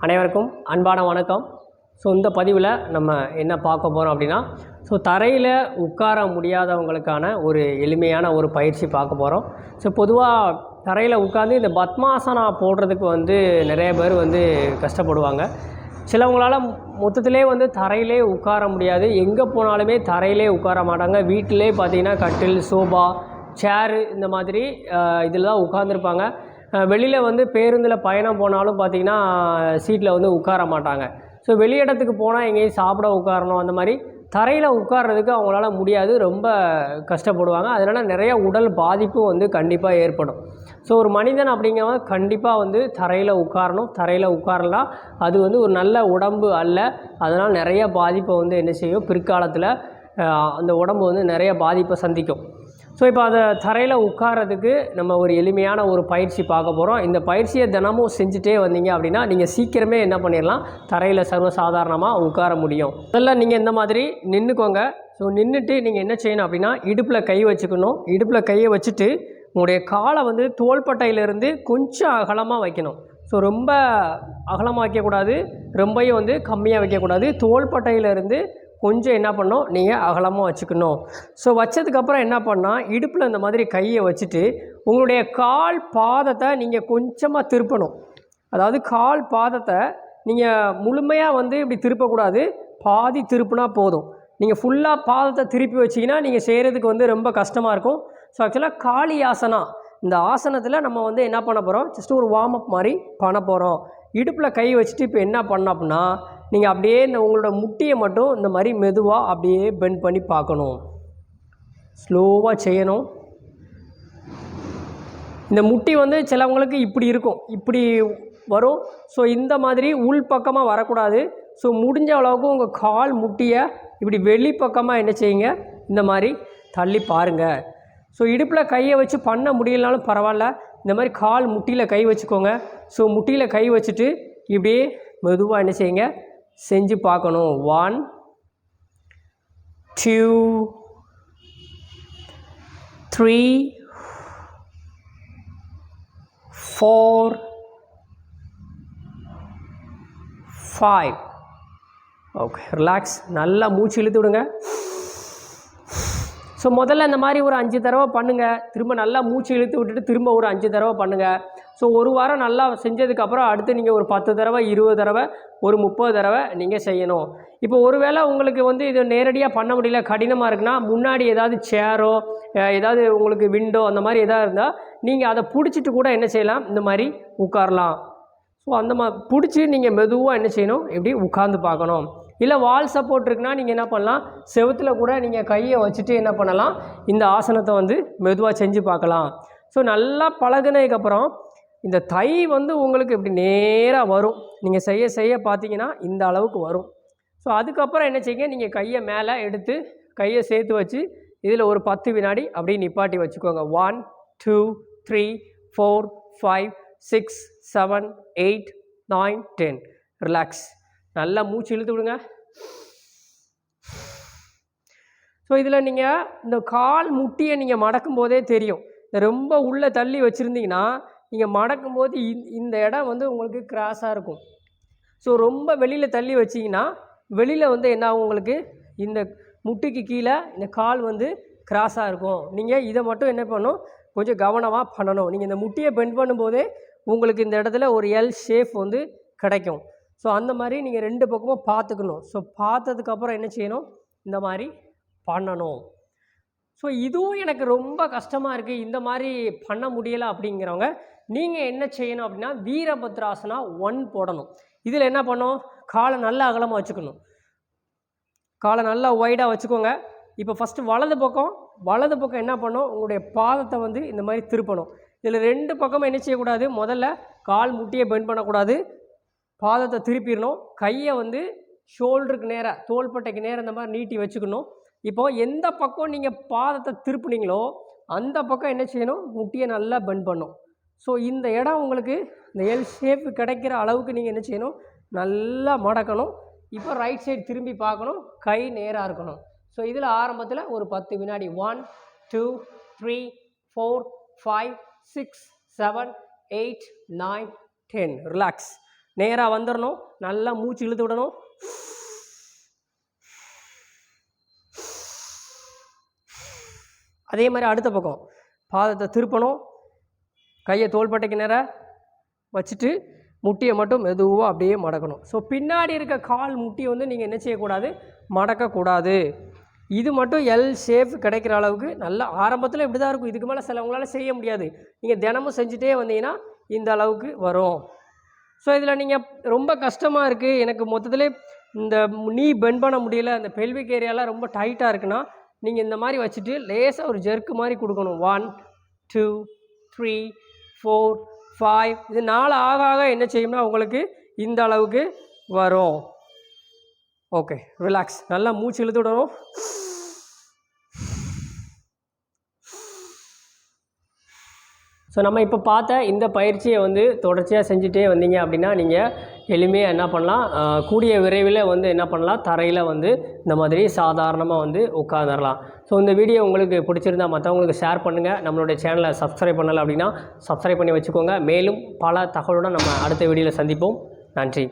அனைவருக்கும் அன்பான வணக்கம். இந்த பதிவில் நம்ம என்ன பார்க்க போகிறோம் அப்படின்னா, தரையில் உட்கார முடியாதவங்களுக்கான ஒரு எளிமையான ஒரு பயிற்சி பார்க்க போகிறோம். பொதுவாக தரையில் உட்காந்து இந்த பத்மாசனா போடுறதுக்கு நிறைய பேர் கஷ்டப்படுவாங்க. சிலவங்களால் மொத்தத்திலே தரையிலே உட்கார முடியாது. எங்கே போனாலுமே தரையிலே உட்கார மாட்டாங்க. வீட்டிலே பார்த்திங்கன்னா கட்டில், சோபா, சேரு இந்த மாதிரி இதில் தான் உட்காந்துருப்பாங்க. வெளியில் பேருந்தில் பயணம் போனாலும் பார்த்திங்கன்னா சீட்டில் உட்கார மாட்டாங்க. வெளி இடத்துக்கு போனால் எங்கேயும் சாப்பிட உட்காரணும், அந்த மாதிரி தரையில் உட்கார்றதுக்கு அவங்களால முடியாது, ரொம்ப கஷ்டப்படுவாங்க. அதனால் நிறைய உடல் பாதிப்பும் கண்டிப்பாக ஏற்படும். ஒரு மனிதன் அப்படிங்கிறவங்க கண்டிப்பாக தரையில் உட்காரணும். தரையில் உட்காரலாம் அது ஒரு நல்ல உடம்பு அல்ல. அதனால் நிறைய பாதிப்பை என்ன செய்யும், பிற்காலத்தில் அந்த உடம்பு நிறைய பாதிப்பை சந்திக்கும். இப்போ அதை தரையில் உட்காரதுக்கு நம்ம ஒரு எளிமையான ஒரு பயிற்சி பார்க்க போகிறோம். இந்த பயிற்சியை தினமும் செஞ்சுட்டே வந்தீங்க அப்படின்னா நீங்கள் சீக்கிரமே என்ன பண்ணிடலாம், தரையில் சர்வசாதாரணமாக உட்கார முடியும். முதல்ல நீங்கள் இந்த மாதிரி நின்றுக்கோங்க. நின்றுட்டு நீங்கள் என்ன செய்யணும் அப்படின்னா, இடுப்பில் கை வச்சுக்கணும். இடுப்பில் கையை வச்சுட்டு உங்களுடைய காலை தோள்பட்டையிலேருந்து கொஞ்சம் அகலமாக வைக்கணும். ரொம்ப அகலமாக வைக்கக்கூடாது, ரொம்பையும் கம்மியாக வைக்கக்கூடாது. தோள்பட்டையிலேருந்து கொஞ்சம் என்ன பண்ணணும், நீங்கள் அகலமாக வச்சுக்கணும். வச்சதுக்கப்புறம் என்ன பண்ணால், இடுப்பில் இந்த மாதிரி கையை வச்சுட்டு உங்களுடைய கால் பாதத்தை நீங்கள் கொஞ்சமாக திருப்பணும். அதாவது கால் பாதத்தை நீங்கள் முழுமையாக இப்படி திருப்பக்கூடாது, பாதி திருப்பினா போதும். நீங்கள் ஃபுல்லாக பாதத்தை திருப்பி வச்சிங்கன்னா நீங்கள் செய்கிறதுக்கு ரொம்ப கஷ்டமாக இருக்கும். ஆக்சுவலாக காளி ஆசனா, இந்த ஆசனத்தில் நம்ம என்ன பண்ண போகிறோம், ஜஸ்ட் ஒரு வார்ம் அப் மாதிரி பண்ண போகிறோம். இடுப்பில் கை வச்சுட்டு இப்போ என்ன பண்ணோம் அப்படின்னா, நீங்கள் அப்படியே இந்த உங்களோட முட்டியை மட்டும் இந்த மாதிரி மெதுவாக அப்படியே பெண்ட் பண்ணி பார்க்கணும். ஸ்லோவாக செய்யணும். இந்த முட்டி சிலவங்களுக்கு இப்படி இருக்கும், இப்படி வரும். இந்த மாதிரி உள் பக்கமாக வரக்கூடாது. முடிஞ்ச அளவுக்கு உங்கள் கால் முட்டியை இப்படி வெளிப்பக்கமாக என்ன செய்யுங்க, இந்த மாதிரி தள்ளி பாருங்கள். இடுப்பில் கையை வச்சு பண்ண முடியலனாலும் பரவாயில்ல, இந்த மாதிரி கால் முட்டியில் கை வச்சுக்கோங்க. முட்டியில் கை வச்சுட்டு இப்படியே மெதுவாக என்ன செய்யுங்க, செஞ்சு பார்க்கணும். 1 2 3 4 5. Okay, relax. நல்லா மூச்சு இழுத்து விடுங்க. முதல்ல இந்த மாதிரி ஒரு 5 தடவை பண்ணுங்கள். திரும்ப நல்லா மூச்சு இழுத்து விட்டுட்டு திரும்ப ஒரு 5 தடவை பண்ணுங்கள். ஒரு வாரம் நல்லா செஞ்சதுக்கப்புறம் அடுத்து நீங்கள் ஒரு 10 தடவை, 20 தடவை, ஒரு 30 தடவை நீங்கள் செய்யணும். இப்போ ஒருவேளை உங்களுக்கு இது நேரடியாக பண்ண முடியல, கடினமாக இருக்குன்னா, முன்னாடி ஏதாவது சேரோ ஏதாவது உங்களுக்கு விண்டோ அந்த மாதிரி எதாவது இருந்தால் நீங்கள் அதை பிடிச்சிட்டு கூட என்ன செய்யலாம், இந்த மாதிரி உட்காரலாம். அந்த மாதிரி பிடிச்சி நீங்கள் மெதுவாக என்ன செய்யணும், இப்படி உட்கார்ந்து பார்க்கணும். இல்லை வால் சப்போர்ட் இருக்குன்னா நீங்கள் என்ன பண்ணலாம், செவுத்தில் கூட நீங்கள் கையை வச்சுட்டு என்ன பண்ணலாம், இந்த ஆசனத்தை மெதுவாக செஞ்சு பார்க்கலாம். நல்லா பழகுனதுக்கப்புறம் இந்த தை உங்களுக்கு இப்படி நேராக வரும். நீங்கள் செய்ய செய்ய பார்த்தீங்கன்னா இந்த அளவுக்கு வரும். அதுக்கப்புறம் என்ன செய்யுங்க, நீங்கள் கையை மேலே எடுத்து கையை சேர்த்து வச்சு இதில் ஒரு 10 வினாடி அப்படியே நிப்பாட்டி வச்சுக்கோங்க. 1 2 3 4 5 6 7 8 9 10. ரிலாக்ஸ். நல்லா மூச்சு இழுத்து விடுங்க. இதில் நீங்கள் இந்த கால் முட்டியை நீங்கள் மடக்கும் போதே தெரியும். ரொம்ப உள்ளே தள்ளி வச்சுருந்தீங்கன்னா நீங்கள் மடக்கும் போது இந்த இடம் உங்களுக்கு கிராஸாக இருக்கும். ரொம்ப வெளியில் தள்ளி வச்சிங்கன்னா வெளியில் என்ன ஆகும், உங்களுக்கு இந்த முட்டிக்கு கீழே இந்த கால் கிராஸாக இருக்கும். நீங்கள் இதை மட்டும் என்ன பண்ணணும், கொஞ்சம் கவனமாக பண்ணணும். நீங்கள் இந்த முட்டியை பெண்ட் பண்ணும்போதே உங்களுக்கு இந்த இடத்துல ஒரு எல் ஷேப் கிடைக்கும். அந்த மாதிரி நீங்கள் 2 பக்கமும் பார்த்துக்கணும். பார்த்ததுக்கப்புறம் என்ன செய்யணும், இந்த மாதிரி பண்ணணும். இதுவும் எனக்கு ரொம்ப கஷ்டமாக இருக்குது, இந்த மாதிரி பண்ண முடியலை அப்படிங்கிறவங்க நீங்கள் என்ன செய்யணும் அப்படின்னா, வீரபத்ராசனா 1 போடணும். இதில் என்ன பண்ணணும், காலை நல்லா அகலமாக வச்சுக்கணும். காலை நல்லா ஒய்டாக வச்சுக்கோங்க. இப்போ ஃபஸ்ட்டு வலது பக்கம் என்ன பண்ணணும், உங்களுடைய பாதத்தை இந்த மாதிரி திருப்பணும். இதில் 2 பக்கமும் என்ன செய்யக்கூடாது, முதல்ல கால் முட்டியை பெண்ட் பண்ணக்கூடாது, பாதத்தை திருப்பிடணும். கையை ஷோல்டருக்கு நேராக, தோள்பட்டைக்கு நேராக இந்த மாதிரி நீட்டி வச்சுக்கணும். இப்போது எந்த பக்கம் நீங்கள் பாதத்தை திருப்புனீங்களோ அந்த பக்கம் என்ன செய்யணும், முட்டியை நல்லா பெண்ட் பண்ணணும். இந்த இடம் உங்களுக்கு இந்த எல் ஷேப் கிடைக்கிற அளவுக்கு நீங்கள் என்ன செய்யணும், நல்லா மடக்கணும். இப்போ ரைட் சைடு திரும்பி பார்க்கணும், கை நேராக இருக்கணும். இதில் ஆரம்பத்தில் ஒரு 10 வினாடி 1 2 3 4 5 6 7 8 9 10. ரிலாக்ஸ். நேராக வந்துடணும். நல்லா மூச்சு இழுத்து விடணும். அதே மாதிரி அடுத்த பக்கம் பாதத்தை திருப்பணும். கையை தோள்பட்டைக்கு நேராக வச்சுட்டு முட்டியை மட்டும் மெதுவாக அப்படியே மடக்கணும். ஸோ பின்னாடி இருக்க கால் முட்டியை வந்து நீங்கள் என்ன செய்யக்கூடாது, மடக்கக்கூடாது. இது மட்டும் எல் ஷேப் கிடைக்கிற அளவுக்கு நல்லா ஆரம்பத்தில் இப்படி தான் இருக்கும். இதுக்கு மேலே சிலவங்களால் செய்ய முடியாது. நீங்கள் தினமும் செஞ்சுட்டே வந்தீங்கன்னா இந்த அளவுக்கு வரும். ஸோ இதில் நீங்கள் ரொம்ப கஷ்டமாக இருக்குது, எனக்கு மொத்தத்திலே இந்த நீ பெண்ட் பண்ண முடியல, அந்த பெல்விக் ஏரியாலாம் ரொம்ப டைட்டாக இருக்குன்னா நீங்கள் இந்த மாதிரி வச்சுட்டு லேசாக ஒரு ஜெர்க்கு மாதிரி கொடுக்கணும். 1 2 3 4 5 இது 4 ஆக ஆக என்ன செய்யும்னா உங்களுக்கு இந்த அளவுக்கு வரும். Okay, relax. நல்லா மூச்சு இழுத்து விடணும். ஸோ நம்ம இப்போ பார்த்த இந்த பயிற்சியை வந்து தொடர்ச்சியாக செஞ்சுட்டே வந்தீங்க அப்படின்னா நீங்கள் எளிமையாக என்ன பண்ணலாம், கூடிய விரைவில் வந்து என்ன பண்ணலாம், தரையில் வந்து இந்த மாதிரி சாதாரணமாக வந்து உட்காந்துடலாம். ஸோ இந்த வீடியோ உங்களுக்கு பிடிச்சிருந்தால் மற்றவங்களுக்கு ஷேர் பண்ணுங்கள். நம்மளுடைய சேனலை சப்ஸ்கிரைப் பண்ணலை அப்படின்னா சப்ஸ்கிரைப் பண்ணி வச்சுக்கோங்க. மேலும் பல தகவலுடன் நம்ம அடுத்த வீடியோவில் சந்திப்போம். நன்றி.